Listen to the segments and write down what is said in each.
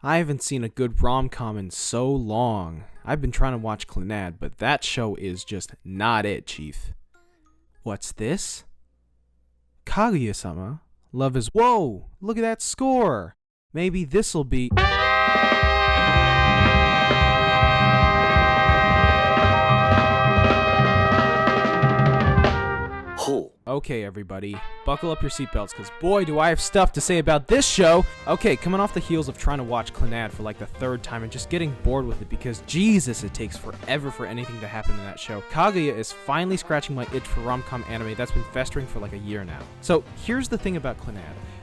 I haven't seen a good rom-com in so long. I've been trying to watch Clannad, but that show is just not it, Chief. What's this? Kaguya-Sama? Love is— Whoa! Look at that score! Maybe this'll be— Okay, everybody, buckle up your seatbelts, because boy, do I have stuff to say about this show! Okay, coming off the heels of trying to watch Clannad for like the third time and just getting bored with it because Jesus, it takes forever for anything to happen in that show, Kaguya is finally scratching my itch for rom-com anime that's been festering for like a year now. So here's the thing about Clannad.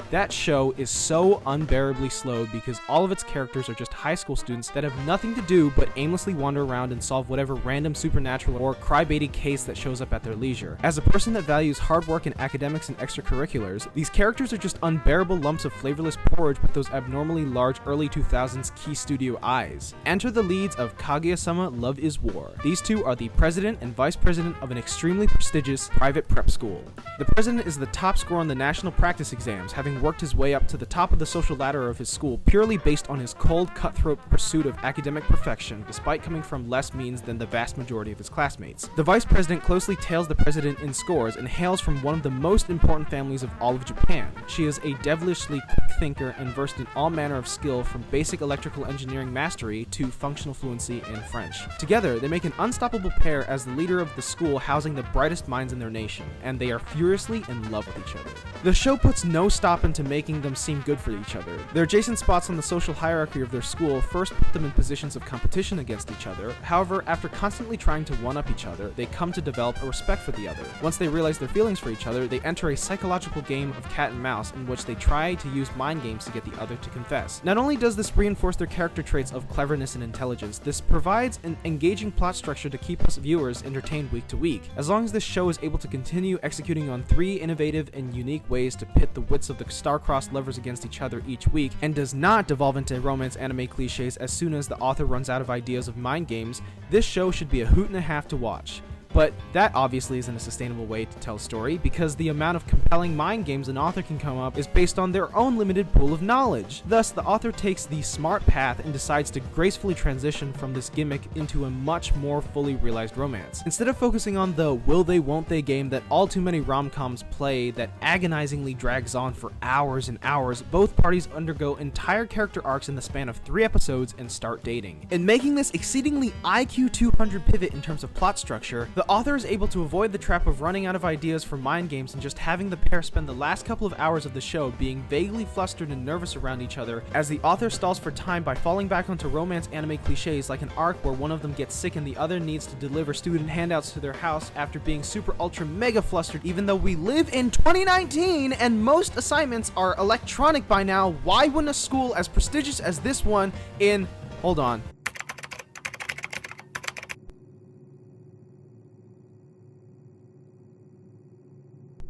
That show is so unbearably slowed because all of its characters are just high school students that have nothing to do but aimlessly wander around and solve whatever random supernatural or crybaby case that shows up at their leisure. As a person that values hard work in academics and extracurriculars, these characters are just unbearable lumps of flavorless porridge with those abnormally large early 2000s key studio eyes. Enter the leads of Kaguya-Sama Love is War. These two are the president and vice president of an extremely prestigious private prep school. The president is the top scorer on the national practice exams, having worked his way up to the top of the social ladder of his school purely based on his cold, cutthroat pursuit of academic perfection, despite coming from less means than the vast majority of his classmates. The vice president closely tails the president in scores and hails from one of the most important families of all of Japan. She is a devilishly quick thinker and versed in all manner of skill, from basic electrical engineering mastery to functional fluency in French. Together, they make an unstoppable pair as the leader of the school housing the brightest minds in their nation, and they are furiously in love with each other. The show puts no stop into making them seem good for each other. Their adjacent spots on the social hierarchy of their school first put them in positions of competition against each other. However, after constantly trying to one-up each other, they come to develop a respect for the other. Once they realize their feelings for each other, they enter a psychological game of cat and mouse in which they try to use mind games to get the other to confess. Not only does this reinforce their character traits of cleverness and intelligence, this provides an engaging plot structure to keep us viewers entertained week to week. As long as this show is able to continue executing on 3 innovative and unique ways to pit the wits of the star-crossed lovers against each other each week, and does not devolve into romance anime cliches as soon as the author runs out of ideas of mind games, this show should be a hoot and a half to watch. But that obviously isn't a sustainable way to tell a story, because the amount of compelling mind games an author can come up is based on their own limited pool of knowledge. Thus, the author takes the smart path and decides to gracefully transition from this gimmick into a much more fully realized romance. Instead of focusing on the will they won't they game that all too many rom-coms play that agonizingly drags on for hours and hours, both parties undergo entire character arcs in the span of 3 episodes and start dating. In making this exceedingly IQ 200 pivot in terms of plot structure, the author is able to avoid the trap of running out of ideas for mind games and just having the pair spend the last couple of hours of the show being vaguely flustered and nervous around each other, as the author stalls for time by falling back onto romance anime cliches like an arc where one of them gets sick and the other needs to deliver student handouts to their house after being super ultra mega flustered. Even though we live in 2019 and most assignments are electronic by now, why wouldn't a school as prestigious as this one in— hold on.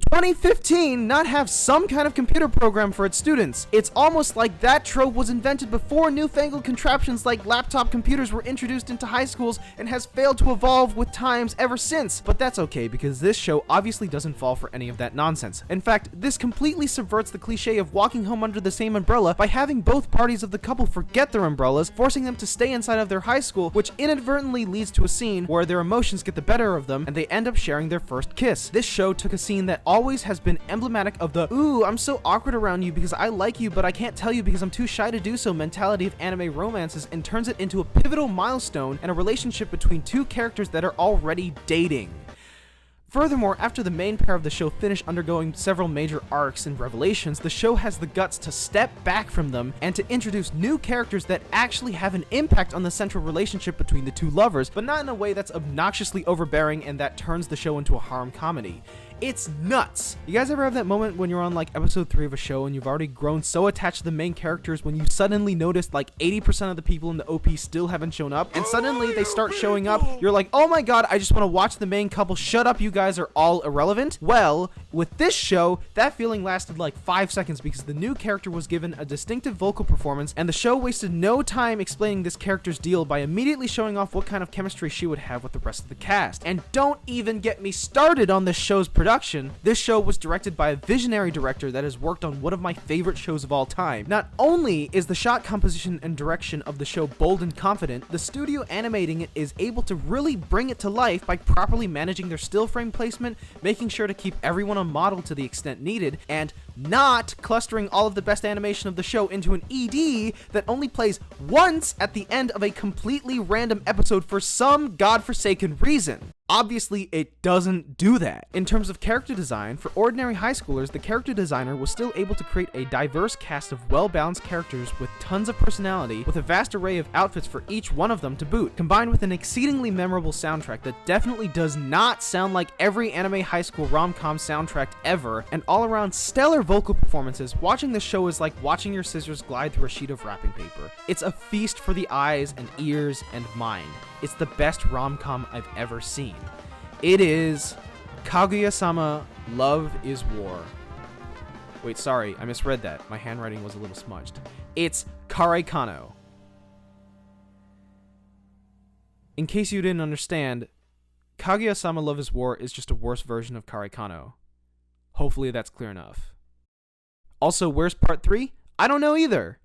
2015 not have some kind of computer program for its students? It's almost like that trope was invented before newfangled contraptions like laptop computers were introduced into high schools and has failed to evolve with times ever since. But that's okay, because this show obviously doesn't fall for any of that nonsense. In fact, this completely subverts the cliche of walking home under the same umbrella by having both parties of the couple forget their umbrellas, forcing them to stay inside of their high school, which inadvertently leads to a scene where their emotions get the better of them and they end up sharing their first kiss. This show took a scene that always has been emblematic of the "ooh, I'm so awkward around you because I like you but I can't tell you because I'm too shy to do so" mentality of anime romances and turns it into a pivotal milestone and a relationship between two characters that are already dating. Furthermore, after the main pair of the show finish undergoing several major arcs and revelations, the show has the guts to step back from them and to introduce new characters that actually have an impact on the central relationship between the two lovers, but not in a way that's obnoxiously overbearing and that turns the show into a harem comedy. It's nuts. You guys ever have that moment when you're on like episode 3 of a show and you've already grown so attached to the main characters when you suddenly notice like 80% of the people in the OP still haven't shown up, and suddenly they start showing up, you're like, oh my god, I just want to watch the main couple, shut up, you guys are all irrelevant? Well, with this show, that feeling lasted like 5 seconds because the new character was given a distinctive vocal performance, and the show wasted no time explaining this character's deal by immediately showing off what kind of chemistry she would have with the rest of the cast. And don't even get me started on this show's production production, this show was directed by a visionary director that has worked on one of my favorite shows of all time. Not only is the shot composition and direction of the show bold and confident, the studio animating it is able to really bring it to life by properly managing their still frame placement, making sure to keep everyone on model to the extent needed, and not clustering all of the best animation of the show into an ED that only plays once at the end of a completely random episode for some godforsaken reason. Obviously, it doesn't do that. In terms of character design, for ordinary high schoolers, the character designer was still able to create a diverse cast of well-balanced characters with tons of personality, with a vast array of outfits for each one of them to boot, combined with an exceedingly memorable soundtrack that definitely does not sound like every anime high school rom-com soundtrack ever, and all-around stellar vocal performances. Watching this show is like watching your scissors glide through a sheet of wrapping paper. It's a feast for the eyes and ears and mind. It's the best rom-com I've ever seen. It is Kaguya-Sama, Love is War. Wait, sorry, I misread that. My handwriting was a little smudged. It's Karekano. In case you didn't understand, Kaguya-Sama, Love is War is just a worse version of Karekano. Hopefully that's clear enough. Also, where's part 3? I don't know either.